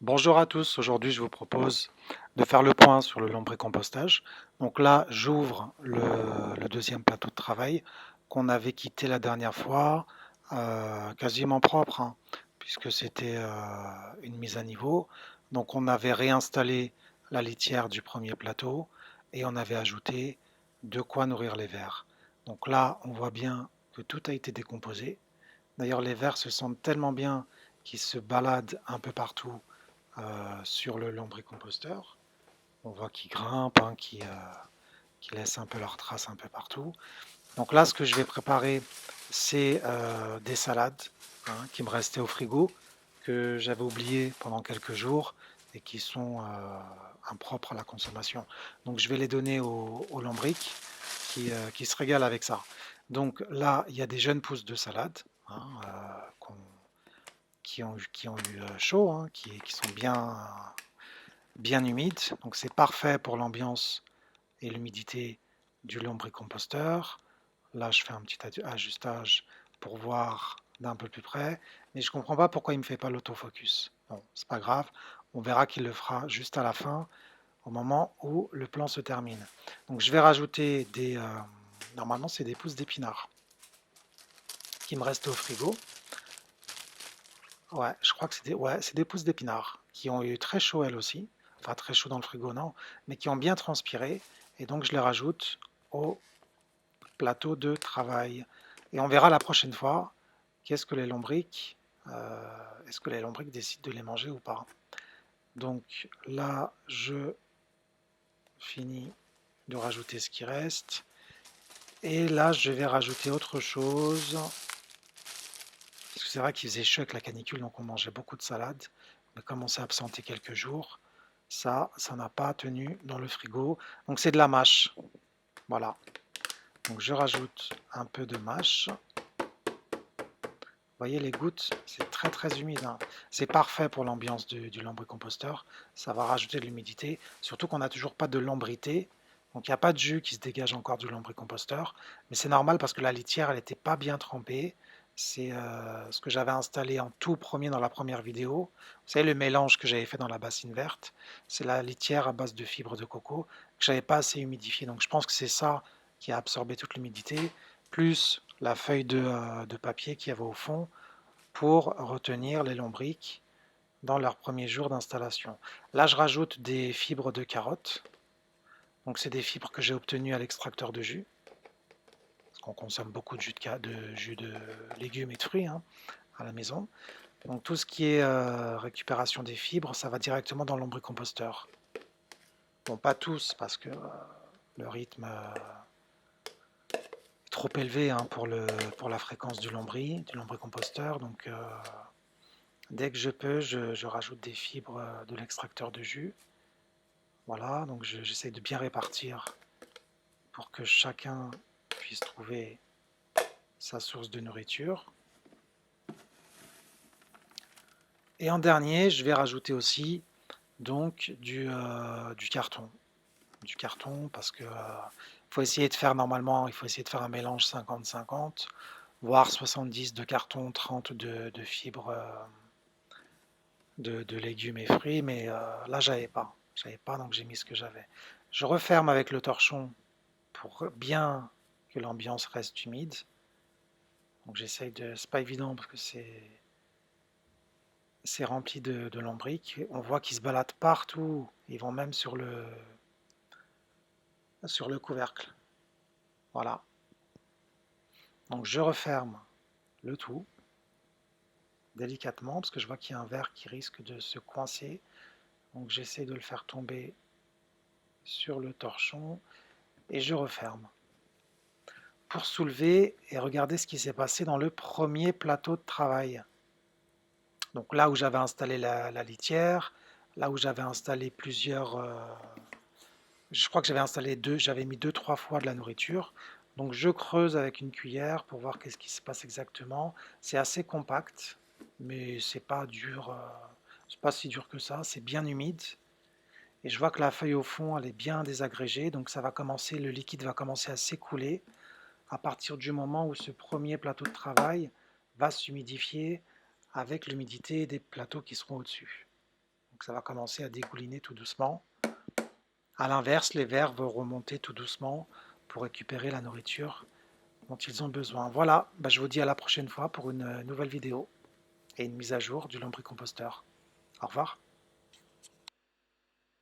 Bonjour à tous, aujourd'hui je vous propose de faire le point sur le lombricompostage. Donc là, j'ouvre le deuxième plateau de travail qu'on avait quitté la dernière fois, quasiment propre, hein, puisque c'était une mise à niveau. Donc on avait réinstallé la litière du premier plateau et on avait ajouté de quoi nourrir les vers. Donc là, on voit bien que tout a été décomposé. D'ailleurs, les vers se sentent tellement bien qu'ils se baladent un peu partout sur le lombricomposteur. On voit qu'ils grimpent, hein, qui laissent un peu leurs traces un peu partout. Donc là, ce que je vais préparer, c'est des salades, hein, qui me restaient au frigo, que j'avais oublié pendant quelques jours et qui sont impropres à la consommation. Donc je vais les donner au lombric qui se régale avec ça. Donc là, il y a des jeunes pousses de salade, hein, qui ont eu chaud, hein, qui sont bien humides. Donc c'est parfait pour l'ambiance et l'humidité du lombricomposteur. Là, je fais un petit ajustage pour voir d'un peu plus près. Mais je ne comprends pas pourquoi il ne me fait pas l'autofocus. Bon, c'est pas grave. On verra qu'il le fera juste à la fin, au moment où le plan se termine. Donc je vais rajouter normalement, c'est des pousses d'épinards qui me restent au frigo. Ouais, je crois que c'est des pousses d'épinards qui ont eu très chaud elles aussi. Enfin, très chaud dans le frigo, non, mais qui ont bien transpiré. Et donc, je les rajoute au plateau de travail. Et on verra la prochaine fois qu'est-ce que les lombrics, est-ce que les lombrics décident de les manger ou pas. Donc là, je finis de rajouter ce qui reste. Et là, je vais rajouter autre chose. Parce que c'est vrai qu'il faisait chaud avec la canicule, donc on mangeait beaucoup de salade. Mais comme on s'est absenté quelques jours, ça n'a pas tenu dans le frigo. Donc c'est de la mâche. Voilà. Donc je rajoute un peu de mâche. Vous voyez les gouttes, c'est très très humide, hein. C'est parfait pour l'ambiance du lombricomposteur. Ça va rajouter de l'humidité. Surtout qu'on n'a toujours pas de lambrité. Donc il n'y a pas de jus qui se dégage encore du lombricomposteur. Mais c'est normal parce que la litière, elle n'était pas bien trempée. C'est ce que j'avais installé en tout premier dans la première vidéo. Vous savez, le mélange que j'avais fait dans la bassine verte, c'est la litière à base de fibres de coco que j'avais pas assez humidifié. Donc je pense que c'est ça qui a absorbé toute l'humidité, plus la feuille de papier qu'il y avait au fond pour retenir les lombrics dans leurs premiers jours d'installation. Là, je rajoute des fibres de carotte. Donc, c'est des fibres que j'ai obtenues à l'extracteur de jus, parce qu'on consomme beaucoup de jus de légumes et de fruits, hein, à la maison. Donc, tout ce qui est récupération des fibres, ça va directement dans l'ombricomposteur. Bon, pas tous, parce que le rythme est trop élevé, hein, pour la fréquence du lombricomposteur. Donc, dès que je peux, je rajoute des fibres de l'extracteur de jus. Voilà, donc j'essaie de bien répartir pour que chacun puisse trouver sa source de nourriture. Et en dernier, je vais rajouter aussi donc du carton. Du carton parce que faut essayer de faire normalement, il faut essayer de faire un mélange 50-50, voire 70 de carton, 30 de fibres de légumes et fruits, mais là j'avais pas. J'avais pas, donc j'ai mis ce que j'avais. Je referme avec le torchon pour bien que l'ambiance reste humide. Donc j'essaye de. C'est pas évident parce que c'est rempli de lombrics. On voit qu'ils se baladent partout. Ils vont même sur le couvercle. Voilà. Donc je referme le tout délicatement parce que je vois qu'il y a un verre qui risque de se coincer. Donc j'essaie de le faire tomber sur le torchon et je referme. Pour soulever et regarder ce qui s'est passé dans le premier plateau de travail. Donc là où j'avais installé la litière, là où j'avais installé plusieurs, je crois que j'avais mis deux, trois fois de la nourriture. Donc je creuse avec une cuillère pour voir qu'est-ce qui se passe exactement. C'est assez compact, mais c'est pas dur, c'est pas si dur que ça. C'est bien humide et je vois que la feuille au fond, elle est bien désagrégée. Donc le liquide va commencer à s'écouler à partir du moment où ce premier plateau de travail va s'humidifier avec l'humidité des plateaux qui seront au-dessus. ça va commencer à dégouliner tout doucement. À l'inverse, les vers vont remonter tout doucement pour récupérer la nourriture dont ils ont besoin. Voilà, je vous dis à la prochaine fois pour une nouvelle vidéo et une mise à jour du lombricomposteur. Au revoir.